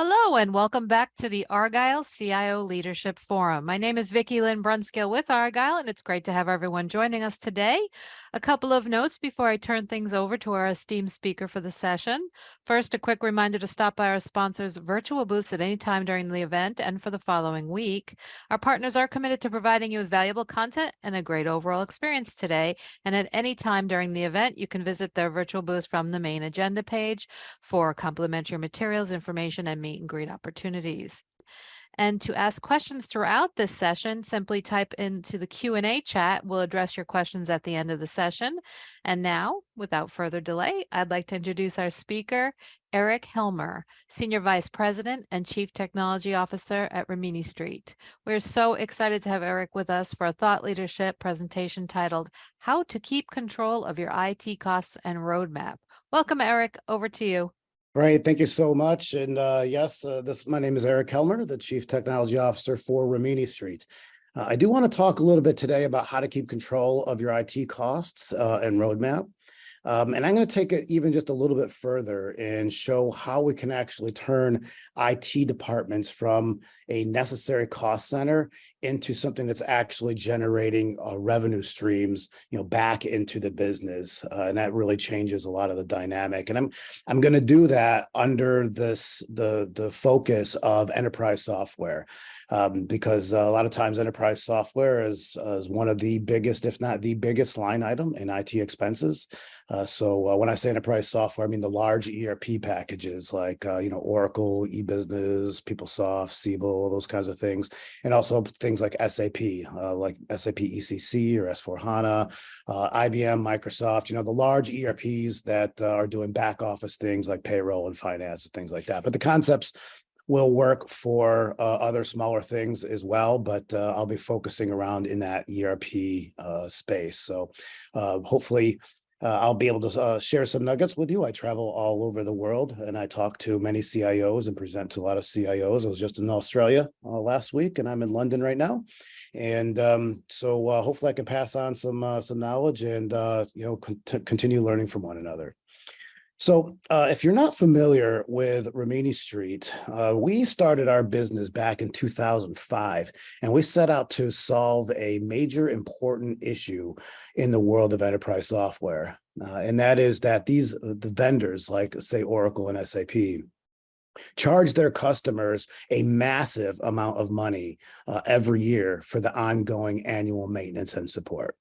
Hello and welcome back to the Argyle CIO Leadership Forum. My name is Vicki Lynn Brunskill with Argyle, and it's great to have everyone joining us today. A couple of notes before I turn things over to our esteemed speaker for the session. First, a quick reminder to stop by our sponsors' virtual booths at any time during the event and for the following week. Our partners are committed to providing you with valuable content and a great overall experience today. And at any time during the event, you can visit their virtual booth from the main agenda page for complimentary materials, information, and meet and greet opportunities. And to ask questions throughout this session, simply type into the Q&A chat. We'll address your questions at the end of the session. And now, without further delay, I'd like to introduce our speaker, Eric Helmer, Senior Vice President and Chief Technology Officer at Rimini Street. We're so excited to have Eric with us for a thought leadership presentation titled, How to Keep Control of Your IT Costs and Roadmap. Welcome, Eric. Over to you. Great. Thank you so much. And my name is Eric Helmer, the Chief Technology Officer for Rimini Street. I do want to talk a little bit today about how to keep control of your IT costs and roadmap. And I'm going to take it even just a little bit further and show how we can actually turn IT departments from a necessary cost center into something that's actually generating revenue streams, back into the business, and that really changes a lot of the dynamic. And I'm going to do that under the focus of enterprise software, because a lot of times enterprise software is one of the biggest, if not the biggest, line item in IT expenses. So when I say enterprise software, I mean the large ERP packages like Oracle, eBusiness, PeopleSoft, Siebel, those kinds of things, and also things like SAP ECC or S/4HANA, IBM, Microsoft. The large ERPs that are doing back office things like payroll and finance and things like that. But the concepts will work for other smaller things as well, but I'll be focusing around in that ERP space. So hopefully I'll be able to share some nuggets with you. I travel all over the world and I talk to many CIOs and present to a lot of CIOs. I was just in Australia last week and I'm in London right now. And so hopefully I can pass on some knowledge and continue learning from one another. So if you're not familiar with Rimini Street, we started our business back in 2005, and we set out to solve a major important issue in the world of enterprise software. And that is that the vendors like, say, Oracle and SAP, charge their customers a massive amount of money every year for the ongoing annual maintenance and support.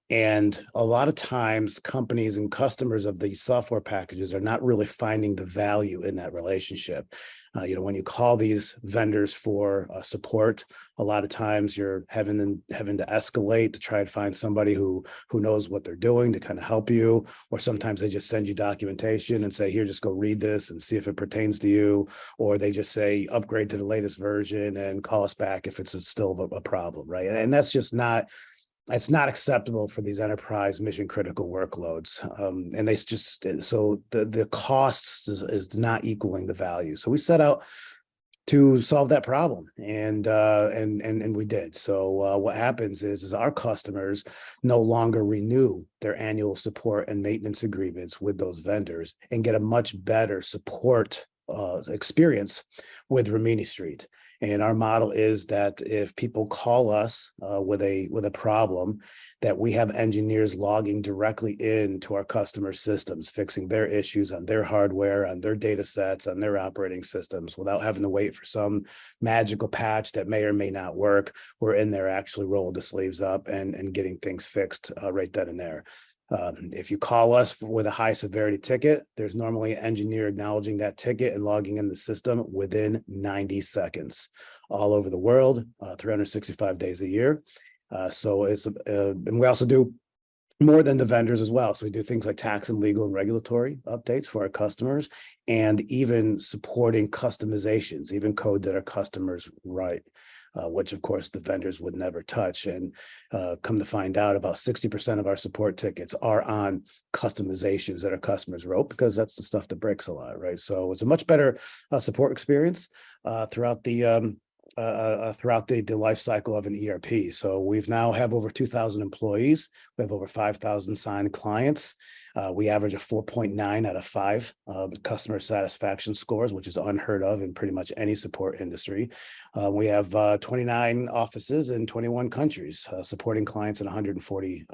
And a lot of times companies and customers of these software packages are not really finding the value in that relationship. When you call these vendors for support, a lot of times you're having to escalate to try and find somebody who knows what they're doing to kind of help you. Or sometimes they just send you documentation and say, here, just go read this and see if it pertains to you. Or they just say, upgrade to the latest version and call us back if it's still a problem, right? And that's just not... It's not acceptable for these enterprise mission critical workloads. And the costs is not equaling the value. So we set out to solve that problem and we did. So what happens is our customers no longer renew their annual support and maintenance agreements with those vendors and get a much better support experience with Rimini Street. And our model is that if people call us with a problem, that we have engineers logging directly into our customer systems, fixing their issues on their hardware, on their data sets, on their operating systems, without having to wait for some magical patch that may or may not work. We're in there actually rolling the sleeves up and getting things fixed right then and there. If you call us with a high severity ticket, there's normally an engineer acknowledging that ticket and logging in the system within 90 seconds all over the world, 365 days a year. And we also do more than the vendors as well. So we do things like tax and legal and regulatory updates for our customers, and even supporting customizations, even code that our customers write, which of course the vendors would never touch. And come to find out, about 60% of our support tickets are on customizations that our customers wrote, because that's the stuff that breaks a lot, right? So it's a much better support experience throughout the life cycle of an ERP. So we've now have over 2,000 employees. We have over 5,000 signed clients. We average a 4.9 out of 5 customer satisfaction scores, which is unheard of in pretty much any support industry. We have 29 offices in 21 countries, supporting clients in 140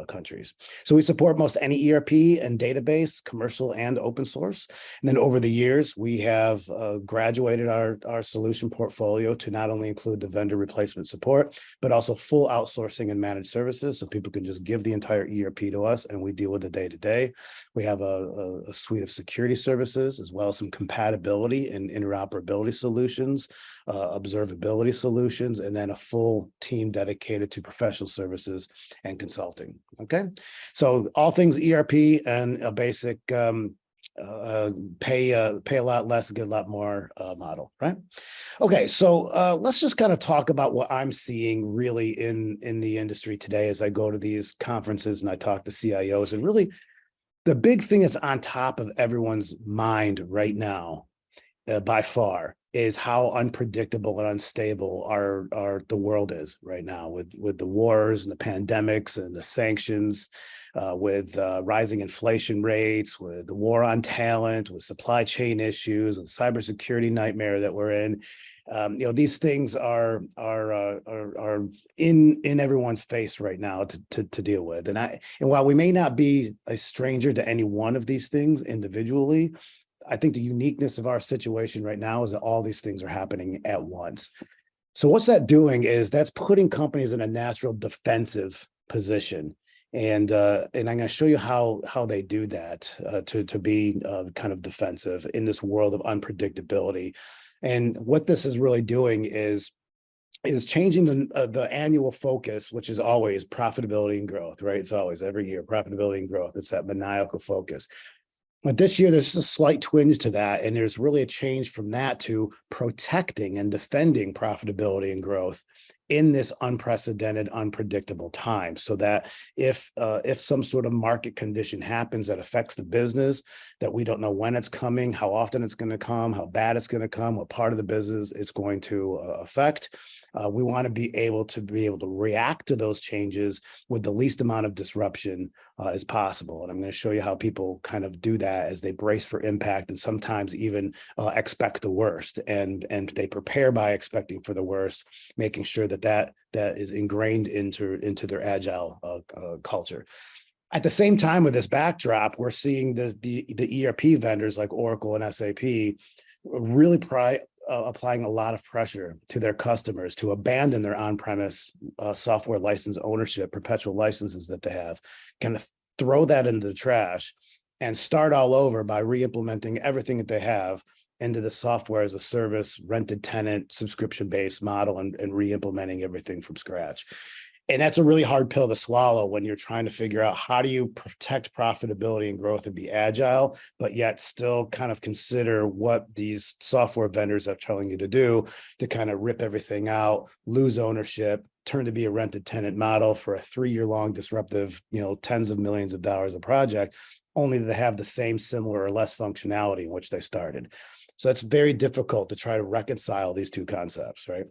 countries. So we support most any ERP and database, commercial and open source. And then over the years, we have graduated our solution portfolio to not only include the vendor replacement support, but also full outsourcing and managed services. So people can just give the entire ERP to us and we deal with it day to day. We have a suite of security services, as well as some compatibility and interoperability solutions, observability solutions, and then a full team dedicated to professional services and consulting. Okay, so all things ERP and a basic pay a lot less, get a lot more model, right? Okay, so let's just kind of talk about what I'm seeing really in the industry today as I go to these conferences and I talk to CIOs. And really, the big thing that's on top of everyone's mind right now, by far, is how unpredictable and unstable the world is right now with the wars and the pandemics and the sanctions, with rising inflation rates, with the war on talent, with supply chain issues, with cybersecurity nightmare that we're in. These things are in everyone's face right now to deal with. And while we may not be a stranger to any one of these things individually, I think the uniqueness of our situation right now is that all these things are happening at once. So what's that doing is that's putting companies in a natural defensive position. And I'm going to show you how they do that to be kind of defensive in this world of unpredictability. And what this is really doing is changing the annual focus, which is always profitability and growth, right? It's always every year, profitability and growth. It's that maniacal focus. But this year, there's a slight twinge to that, and there's really a change from that to protecting and defending profitability and growth in this unprecedented, unpredictable time, so that if some sort of market condition happens that affects the business, that we don't know when it's coming, how often it's going to come, how bad it's going to come, what part of the business it's going to affect. We want to be able to react to those changes with the least amount of disruption as possible. And I'm going to show you how people kind of do that as they brace for impact and sometimes even expect the worst. And they prepare by expecting for the worst, making sure that is ingrained into their agile culture. At the same time, with this backdrop, we're seeing the ERP vendors like Oracle and SAP really applying a lot of pressure to their customers to abandon their on-premise software license ownership, perpetual licenses that they have, kind of throw that into the trash and start all over by re-implementing everything that they have into the software as a service, rented tenant, subscription-based model, and re-implementing everything from scratch. And that's a really hard pill to swallow when you're trying to figure out how do you protect profitability and growth and be agile, but yet still kind of consider what these software vendors are telling you to do, to kind of rip everything out, lose ownership, turn to be a rented tenant model for a 3-year-long disruptive, tens of millions of dollars a project, only to have the same, similar, or less functionality in which they started. So it's very difficult to try to reconcile these two concepts, right?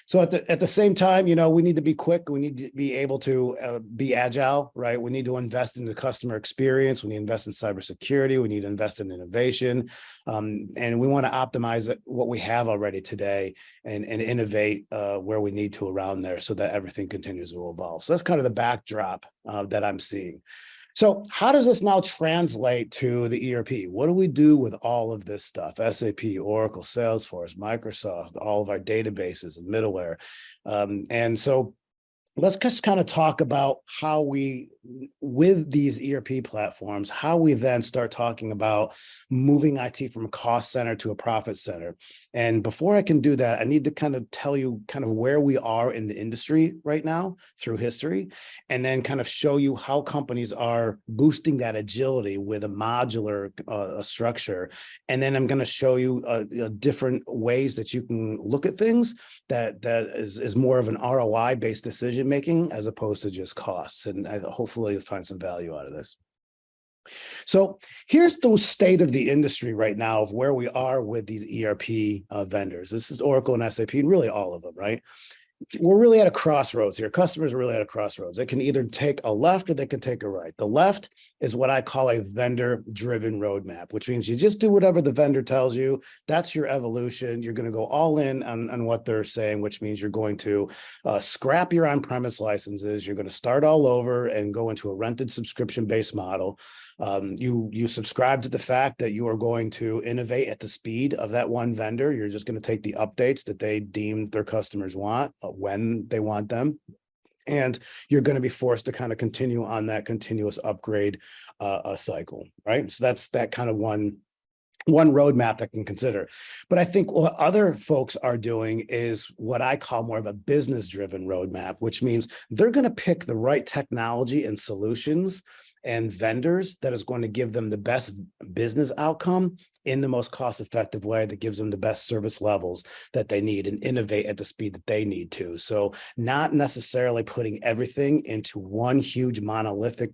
So at the same time, we need to be quick. We need to be able to be agile, right? We need to invest in the customer experience. We need to invest in cybersecurity. We need to invest in innovation. And we want to optimize what we have already today and innovate where we need to around there so that everything continues to evolve. So that's kind of the backdrop that I'm seeing. So how does this now translate to the ERP? What do we do with all of this stuff? SAP, Oracle, Salesforce, Microsoft, all of our databases and middleware. And so let's just kind of talk about how we, with these ERP platforms, how we then start talking about moving IT from a cost center to a profit center. And before I can do that, I need to kind of tell you kind of where we are in the industry right now through history, and then kind of show you how companies are boosting that agility with a modular structure. And then I'm going to show you different ways that you can look at things that is more of an ROI-based decision making as opposed to just costs. And hopefully you'll find some value out of this. So here's the state of the industry right now of where we are with these ERP vendors. This is Oracle and SAP and really all of them, right? we're really at a crossroads here. Customers are really at a crossroads. They can either take a left or they can take a right. The left is what I call a vendor-driven roadmap, which means you just do whatever the vendor tells you. That's your evolution. You're going to go all in on what they're saying, which means you're going to scrap your on-premise licenses. You're going to start all over and go into a rented subscription-based model. You subscribe to the fact that you are going to innovate at the speed of that one vendor. You're just going to take the updates that they deem their customers want when they want them. And you're going to be forced to kind of continue on that continuous upgrade cycle, right? So that's that kind of one roadmap that can consider. But I think what other folks are doing is what I call more of a business driven roadmap, which means they're going to pick the right technology and solutions and vendors that is going to give them the best business outcome in the most cost-effective way that gives them the best service levels that they need and innovate at the speed that they need to. So not necessarily putting everything into one huge monolithic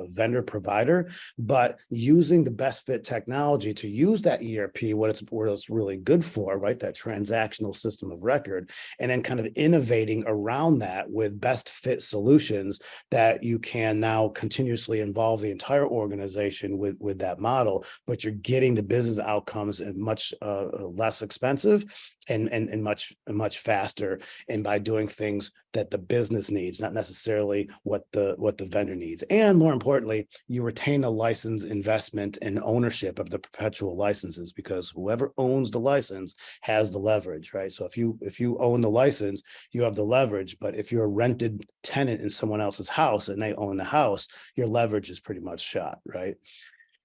vendor provider, but using the best fit technology to use that ERP, what it's really good for, right? That transactional system of record, and then kind of innovating around that with best fit solutions that you can now continuously involve the entire organization with that model, but you're getting the business outcomes and much less expensive and much faster, and by doing things that the business needs, not necessarily what the vendor needs. And more importantly, you retain the license investment and ownership of the perpetual licenses, because whoever owns the license has the leverage, right? So if you own the license, you have the leverage. But if you're a rented tenant in someone else's house and they own the house, your leverage is pretty much shot, right?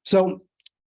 So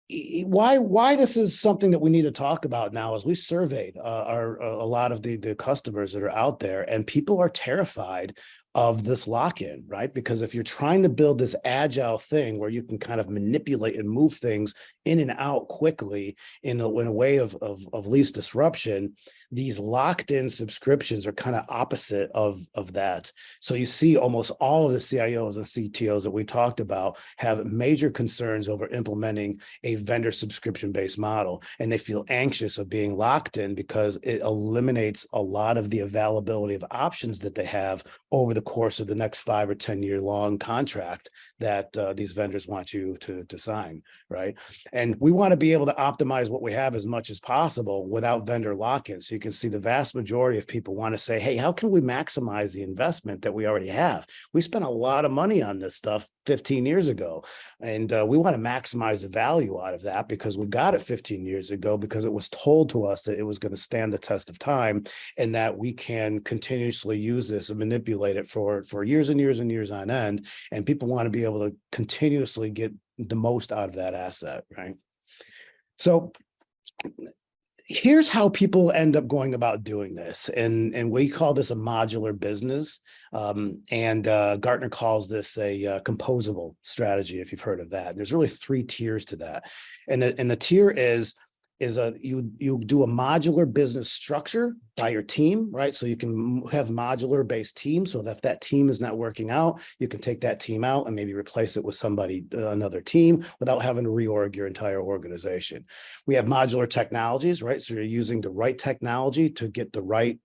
why this is something that we need to talk about now is we surveyed a lot of the customers that are out there, and people are terrified of this lock-in, right? Because if you're trying to build this agile thing where you can kind of manipulate and move things in and out quickly in a way of least disruption, these locked-in subscriptions are kind of opposite of that. So you see almost all of the CIOs and CTOs that we talked about have major concerns over implementing a vendor subscription-based model, and they feel anxious of being locked in because it eliminates a lot of the availability of options that they have over the course of the next 5 or 10 year long contract that these vendors want you to sign, right? And we want to be able to optimize what we have as much as possible without vendor lock-in. So you can see the vast majority of people want to say, hey, how can we maximize the investment that we already have? We spent a lot of money on this stuff 15 years ago, and we want to maximize the value out of that because we got it 15 years ago because it was told to us that it was going to stand the test of time, and that we can continuously use this and manipulate it for years and years and years on end. And people want to be able to continuously get the most out of that asset, right? So here's how people end up going about doing this. And we call this a modular business. And Gartner calls this a composable strategy, if you've heard of that. There's really 3 tiers to that. And the tier is you do a modular business structure by your team, right? So you can have modular based teams. So that if that team is not working out, you can take that team out and maybe replace it with somebody, another team, without having to reorg your entire organization. We have modular technologies, right? So you're using the right technology to get the right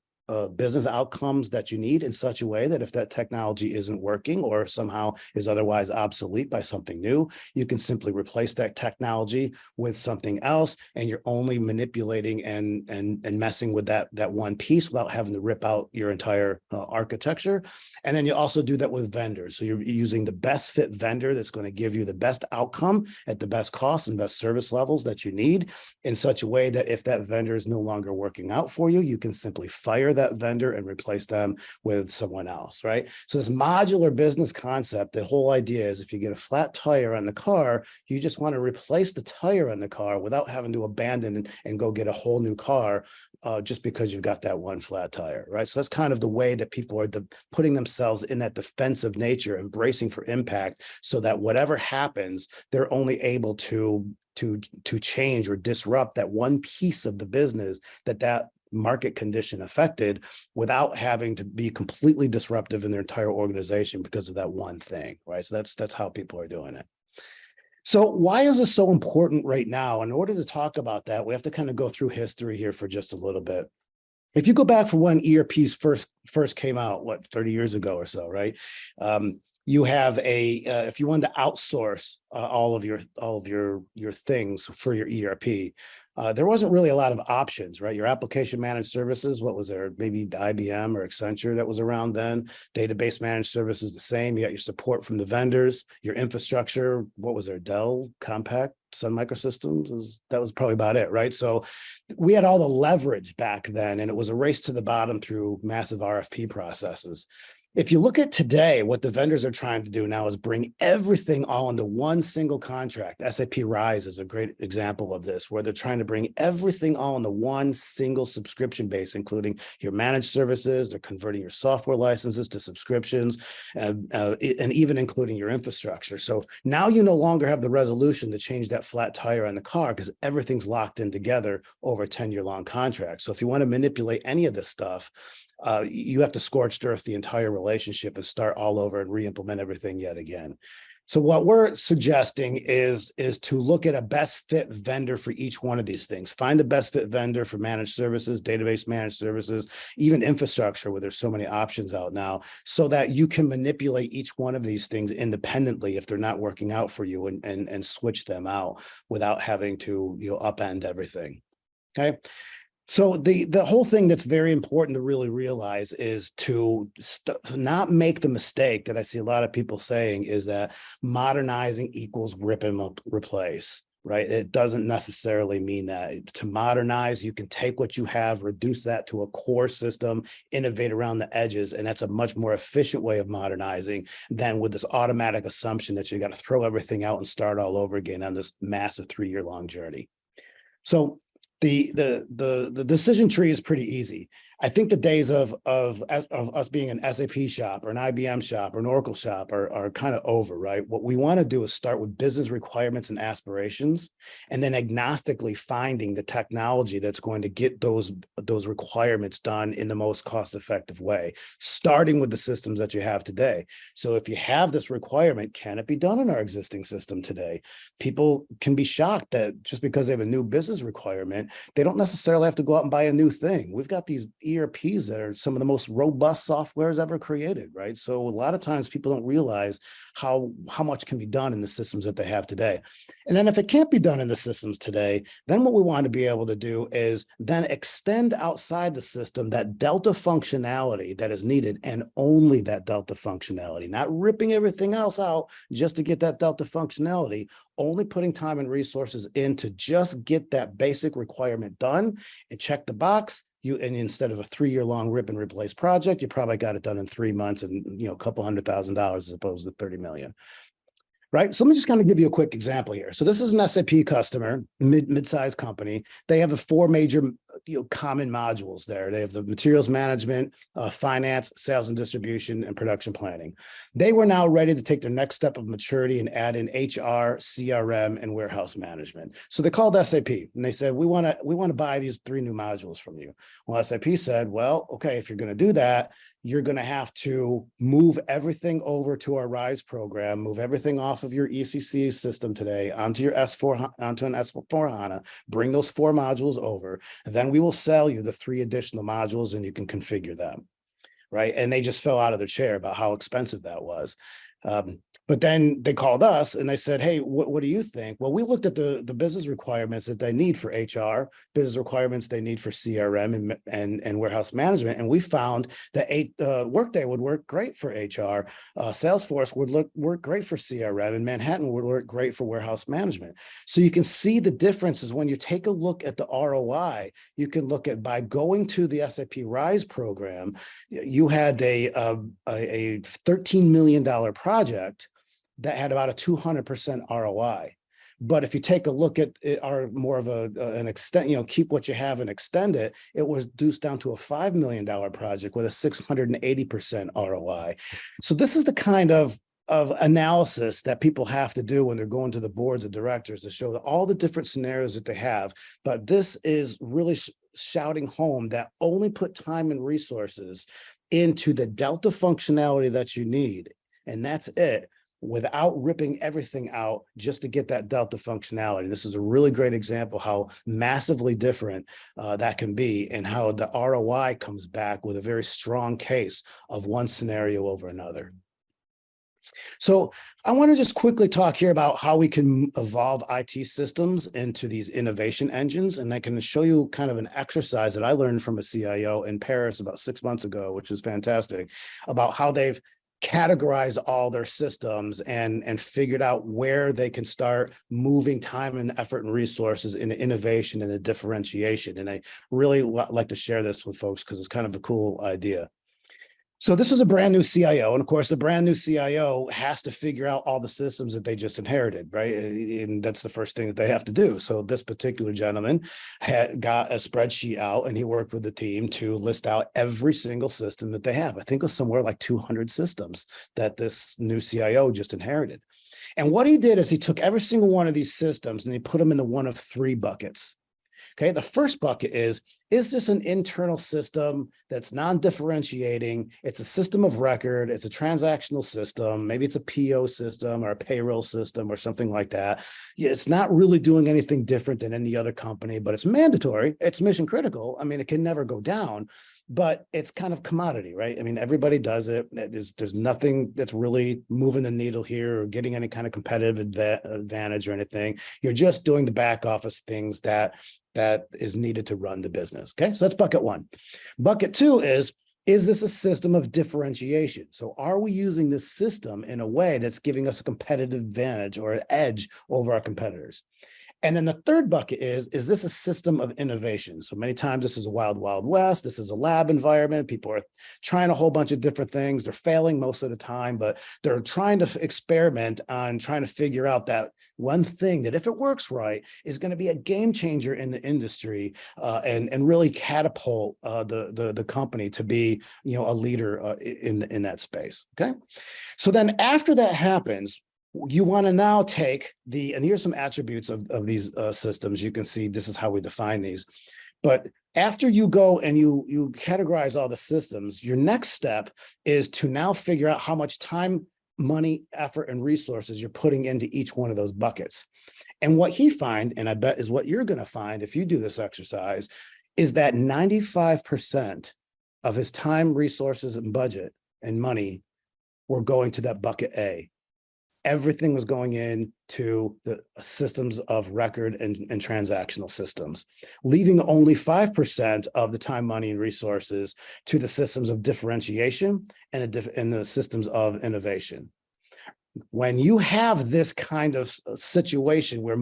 business outcomes that you need in such a way that if that technology isn't working or somehow is otherwise obsolete by something new, you can simply replace that technology with something else, and you're only manipulating and messing with that one piece without having to rip out your entire architecture. And then you also do that with vendors. So you're using the best fit vendor that's going to give you the best outcome at the best cost and best service levels that you need, in such a way that if that vendor is no longer working out for you, you can simply fire that vendor and replace them with someone else, right? So this modular business concept, the whole idea is if you get a flat tire on the car, you just want to replace the tire on the car without having to abandon and go get a whole new car just because you've got that one flat tire, right? So that's kind of the way that people are putting themselves in that defensive nature, embracing for impact, so that whatever happens, they're only able to change or disrupt that one piece of the business that market condition affected, without having to be completely disruptive in their entire organization because of that one thing, right? So that's how people are doing it. So why is this so important right now? In order to talk about that, we have to kind of go through history here for just a little bit. if you go back for when ERPs first came out, what, 30 years ago or so, right? You have if you wanted to outsource all of your things for your ERP, there wasn't really a lot of options, right? Your application managed services, what was there? Maybe IBM or Accenture that was around then. Database managed services, the same. You got your support from the vendors, your infrastructure. What was there? Dell, Compaq, Sun Microsystems. That was probably about it, right? So we had all the leverage back then, and it was a race to the bottom through massive RFP processes. If you look at today, what the vendors are trying to do now is bring everything all into one single contract. SAP Rise is a great example of this, where they're trying to bring everything all into one single subscription base, including your managed services. They're converting your software licenses to subscriptions, and even including your infrastructure. So now you no longer have the resolution to change that flat tire on the car because everything's locked in together over a 10-year-long contract. So if you want to manipulate any of this stuff, you have to scorched earth the entire relationship and start all over and re-implement everything yet again. So what we're suggesting is to look at a best fit vendor for each one of these things. Find the best fit vendor for managed services, database managed services, even infrastructure, where there's so many options out now, so that you can manipulate each one of these things independently if they're not working out for you, and switch them out without having to, upend everything. Okay. So the whole thing that's very important to really realize is to not make the mistake that I see a lot of people saying, is that modernizing equals rip and replace, right? It doesn't necessarily mean that. To modernize, you can take what you have, reduce that to a core system, innovate around the edges, and that's a much more efficient way of modernizing than with this automatic assumption that you got to throw everything out and start all over again on this massive 3-year-long journey. So the decision tree is pretty easy. I think the days of us being an SAP shop or an IBM shop or an Oracle shop are kind of over, right? What we want to do is start with business requirements and aspirations, and then agnostically finding the technology that's going to get those requirements done in the most cost-effective way, starting with the systems that you have today. So if you have this requirement, can it be done in our existing system today? People can be shocked that just because they have a new business requirement, they don't necessarily have to go out and buy a new thing. We've got these ERPs that are some of the most robust softwares ever created, right? So a lot of times people don't realize how much can be done in the systems that they have today. And then if it can't be done in the systems today, then what we want to be able to do is then extend outside the system that Delta functionality that is needed, and only that Delta functionality, not ripping everything else out just to get that Delta functionality, only putting time and resources in to just get that basic requirement done and check the box. And instead of a 3-year-long rip and replace project, you probably got it done in 3 months and a couple $100,000 as opposed to 30 million. Right. So let me just kind of give you a quick example here. So this is an SAP customer, mid-sized company. They have the 4 major common modules there. They have the materials management, finance, sales and distribution, and production planning. They were now ready to take their next step of maturity and add in HR, CRM, and warehouse management. So they called SAP and they said, we want to buy these 3 new modules from you. Well, SAP said, well, okay, if you're going to do that, you're going to have to move everything over to our RISE program, move everything off of your ECC system today onto your onto an S4 HANA, bring those 4 modules over, and then we will sell you the 3 additional modules and you can configure them, right? And they just fell out of their chair about how expensive that was. But then they called us and they said, hey, what do you think? Well, we looked at the business requirements that they need for HR, business requirements they need for CRM and warehouse management. And we found that Workday would work great for HR. Salesforce would work great for CRM, and Manhattan would work great for warehouse management. So you can see the differences when you take a look at the ROI. You can look at, by going to the SAP RISE program, you had a $13 million project that had about a 200% ROI. But if you take a look at it, are more of an extent, keep what you have and extend it, it was reduced down to a $5 million project with a 680% ROI. So this is the kind of analysis that people have to do when they're going to the boards of directors to show that all the different scenarios that they have. But this is really shouting home that only put time and resources into the Delta functionality that you need, and that's it. without ripping everything out just to get that Delta functionality. This is a really great example how massively different that can be, and how the ROI comes back with a very strong case of one scenario over another. So I want to just quickly talk here about how we can evolve IT systems into these innovation engines. And I can show you kind of an exercise that I learned from a CIO in Paris about 6 months ago, which is fantastic, about how they've categorized all their systems and figured out where they can start moving time and effort and resources into innovation and the differentiation. And I really like to share this with folks because it's kind of a cool idea. So this is a brand new CIO, and of course, the brand new CIO has to figure out all the systems that they just inherited, right? And that's the first thing that they have to do. So this particular gentleman had got a spreadsheet out, and he worked with the team to list out every single system that they have. I think it was somewhere like 200 systems that this new CIO just inherited. And what he did is he took every single one of these systems and he put them into one of three buckets. Okay, the first bucket is this an internal system that's non-differentiating? It's a system of record, it's a transactional system, maybe it's a PO system or a payroll system or something like that. It's not really doing anything different than any other company, but it's mandatory, it's mission critical. I mean, it can never go down, but it's kind of commodity, right? I mean, everybody does it. There's nothing that's really moving the needle here or getting any kind of competitive advantage or anything. You're just doing the back office things that is needed to run the business. Okay, so that's bucket one. Bucket two is this a system of differentiation? So are we using this system in a way that's giving us a competitive advantage or an edge over our competitors? And then the third bucket is this a system of innovation? So many times this is a wild, wild west. This is a lab environment. People are trying a whole bunch of different things. They're failing most of the time, but they're trying to experiment on trying to figure out that one thing that, if it works right, is going to be a game changer in the industry and really catapult the company to be, you know, a leader in that space. Okay, so then after that happens, you want to now take and here's some attributes of these systems. You can see this is how we define these. But after you go and you categorize all the systems, your next step is to now figure out how much time, money, effort, and resources you're putting into each one of those buckets. And what he find, and I bet is what you're going to find if you do this exercise, is that 95% of his time, resources, and budget and money were going to that bucket A. Everything was going into the systems of record and transactional systems, leaving only 5% of the time, money, and resources to the systems of differentiation and the systems of innovation. When you have this kind of situation where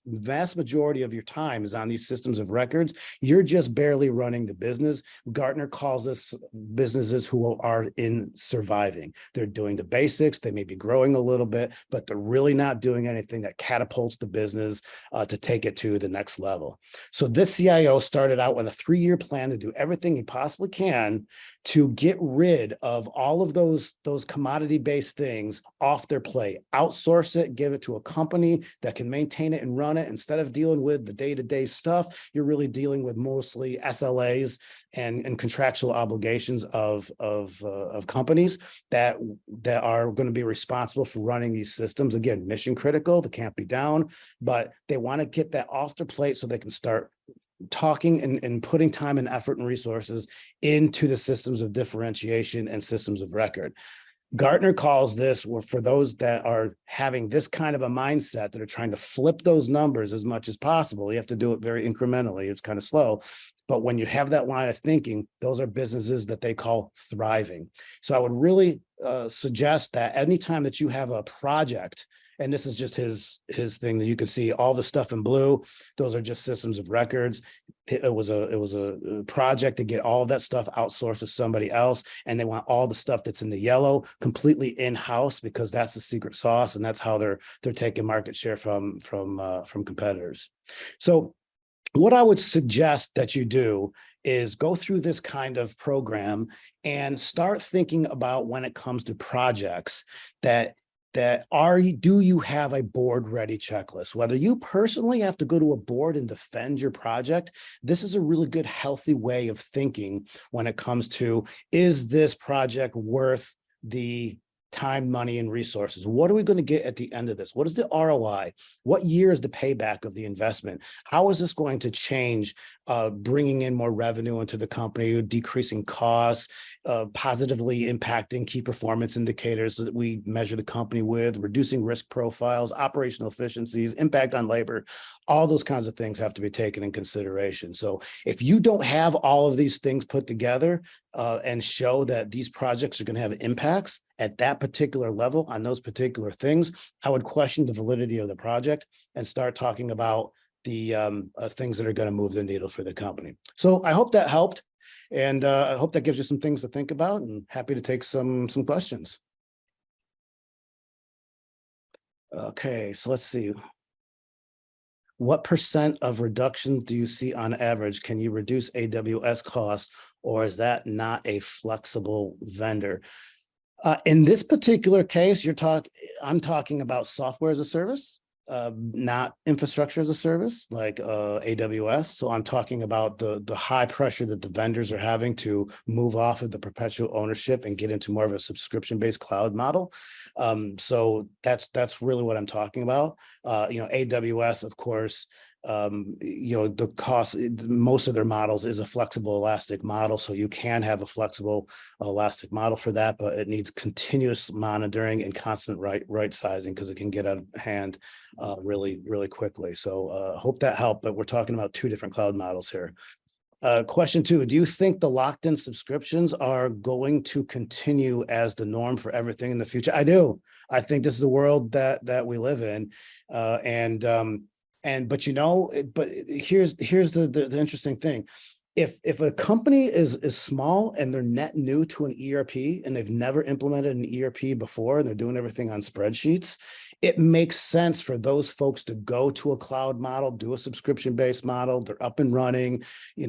vast majority of your time is on these systems of records, you're just barely running the business. Gartner calls this businesses who are in surviving. They're doing the basics. They may be growing a little bit, but they're really not doing anything that catapults the business to take it to the next level. So this CIO started out with a 3-year plan to do everything he possibly can to get rid of all of those commodity-based things off their plate, outsource it, give it to a company that can maintain it and run it. Instead of dealing with the day-to-day stuff, you're really dealing with mostly SLAs and contractual obligations of companies that are going to be responsible for running these systems. Again, mission critical, they can't be down, but they want to get that off their plate so they can start talking and putting time and effort and resources into the systems of differentiation and systems of record. Gartner calls this, or for those that are having this kind of a mindset that are trying to flip those numbers as much as possible, you have to do it very incrementally. It's kind of slow. But when you have that line of thinking, those are businesses that they call thriving. So I would really suggest that anytime that you have a project, and this is just his thing, that you can see all the stuff in blue, those are just systems of records. It was a project to get all of that stuff outsourced to somebody else, and they want all the stuff that's in the yellow completely in-house, because that's the secret sauce, and that's how they're taking market share from competitors. So what I would suggest that you do is go through this kind of program and start thinking about, when it comes to projects, do you have a board ready checklist? Whether you personally have to go to a board and defend your project, this is a really good, healthy way of thinking when it comes to, is this project worth the time, money, and resources. What are we going to get at the end of this? What is the ROI? What year is the payback of the investment? How is this going to change, bringing in more revenue into the company, decreasing costs, positively impacting key performance indicators that we measure the company with, reducing risk profiles, operational efficiencies, impact on labor? All those kinds of things have to be taken in consideration. So if you don't have all of these things put together and show that these projects are going to have impacts at that particular level on those particular things, I would question the validity of the project and start talking about the things that are going to move the needle for the company. So I hope that helped. And I hope that gives you some things to think about, and happy to take some questions. Okay, so let's see. What percent of reduction do you see on average? Can you reduce AWS costs, or is that not a flexible vendor? In this particular case, I'm talking about software as a service, not infrastructure as a service like AWS. So I'm talking about the high pressure that the vendors are having to move off of the perpetual ownership and get into more of a subscription-based cloud model. So that's really what I'm talking about. AWS, of course, the cost, most of their models is a flexible elastic model. So you can have a flexible elastic model for that, but it needs continuous monitoring and constant right sizing, because it can get out of hand really, really quickly. So hope that helped, but we're talking about two different cloud models here. Question 2, do you think the locked-in subscriptions are going to continue as the norm for everything in the future? I do. I think this is the world that we live in. But here's the interesting thing. If a company is small and they're net new to an ERP and they've never implemented an ERP before and they're doing everything on spreadsheets, it makes sense for those folks to go to a cloud model, do a subscription-based model. They're up and running, they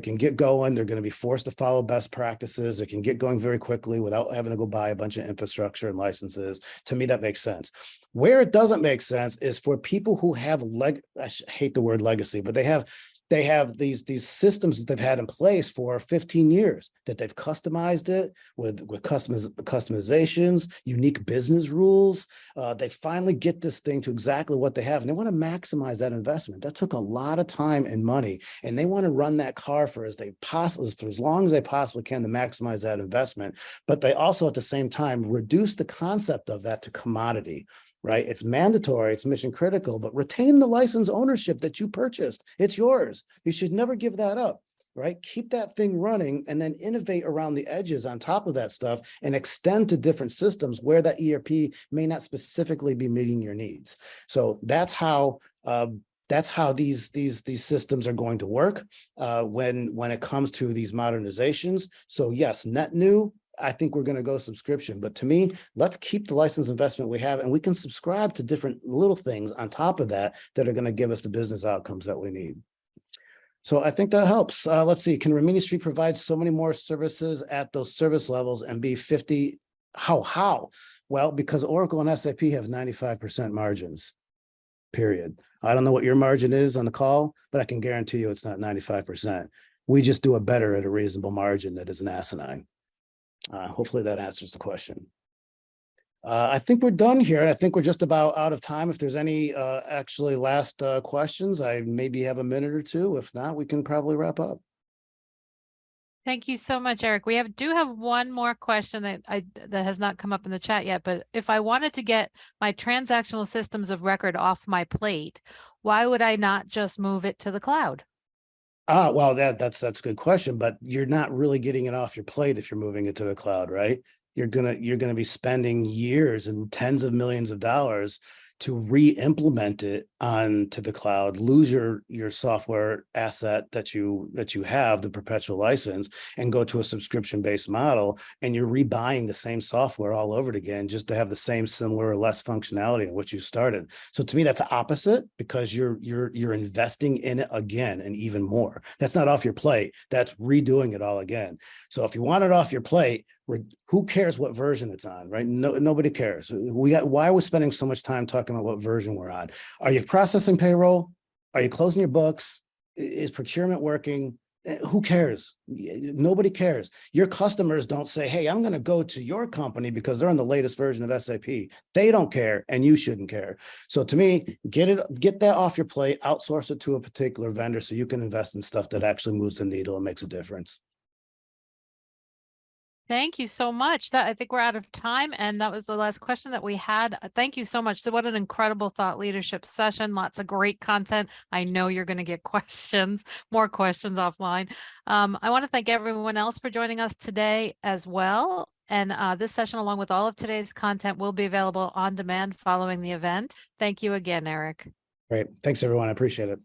can get going. They're going to be forced to follow best practices. They can get going very quickly without having to go buy a bunch of infrastructure and licenses. To me, that makes sense. Where it doesn't make sense is for people who have I hate the word legacy, but they have these systems that they've had in place for 15 years, that they've customized it with customizations, unique business rules. They finally get this thing to exactly what they have, and they want to maximize that investment. That took a lot of time and money, and they want to run that car for as long as they possibly can to maximize that investment. But they also, at the same time, reduce the concept of that to commodity. Right? It's mandatory, it's mission critical, but retain the license ownership that you purchased. It's yours. You should never give that up, right? Keep that thing running and then innovate around the edges on top of that stuff and extend to different systems where that ERP may not specifically be meeting your needs. So that's how these systems are going to work when it comes to these modernizations. So yes, net new, I think we're going to go subscription, but to me, let's keep the license investment we have, and we can subscribe to different little things on top of that are going to give us the business outcomes that we need. So I think that helps. Let's see. Can Rimini Street provide so many more services at those service levels and be 50? How? Well, because Oracle and SAP have 95% margins, period. I don't know what your margin is on the call, but I can guarantee you it's not 95%. We just do it better at a reasonable margin that is an asinine. Hopefully that answers the question. I think we're done here. And I think we're just about out of time. If there's any actually last questions, I maybe have a minute or two. If not, we can probably wrap up. Thank you so much, Eric. We do have one more question that has not come up in the chat yet, but if I wanted to get my transactional systems of record off my plate, why would I not just move it to the cloud? Well, that's a good question, but you're not really getting it off your plate if you're moving it to the cloud, right? You're gonna be spending years and tens of millions of dollars to re-implement it onto the cloud, lose your software asset that you have, the perpetual license, and go to a subscription-based model, and you're rebuying the same software all over again just to have the same, similar, or less functionality in which you started. So to me, that's opposite, because you're investing in it again and even more. That's not off your plate. That's redoing it all again. So if you want it off your plate, who cares what version it's on, right? Nobody cares. Why are we spending so much time talking about what version we're on? Are you processing payroll? Are you closing your books? Is procurement working? Who cares? Nobody cares. Your customers don't say, hey, I'm going to go to your company because they're on the latest version of SAP. They don't care, and you shouldn't care. So to me, get that off your plate, outsource it to a particular vendor so you can invest in stuff that actually moves the needle and makes a difference. Thank you so much. I think we're out of time, and that was the last question that we had. Thank you so much. So what an incredible thought leadership session. Lots of great content. I know you're going to get questions, more questions offline. I want to thank everyone else for joining us today as well. And this session, along with all of today's content, will be available on demand following the event. Thank you again, Eric. Great. Thanks, everyone. I appreciate it.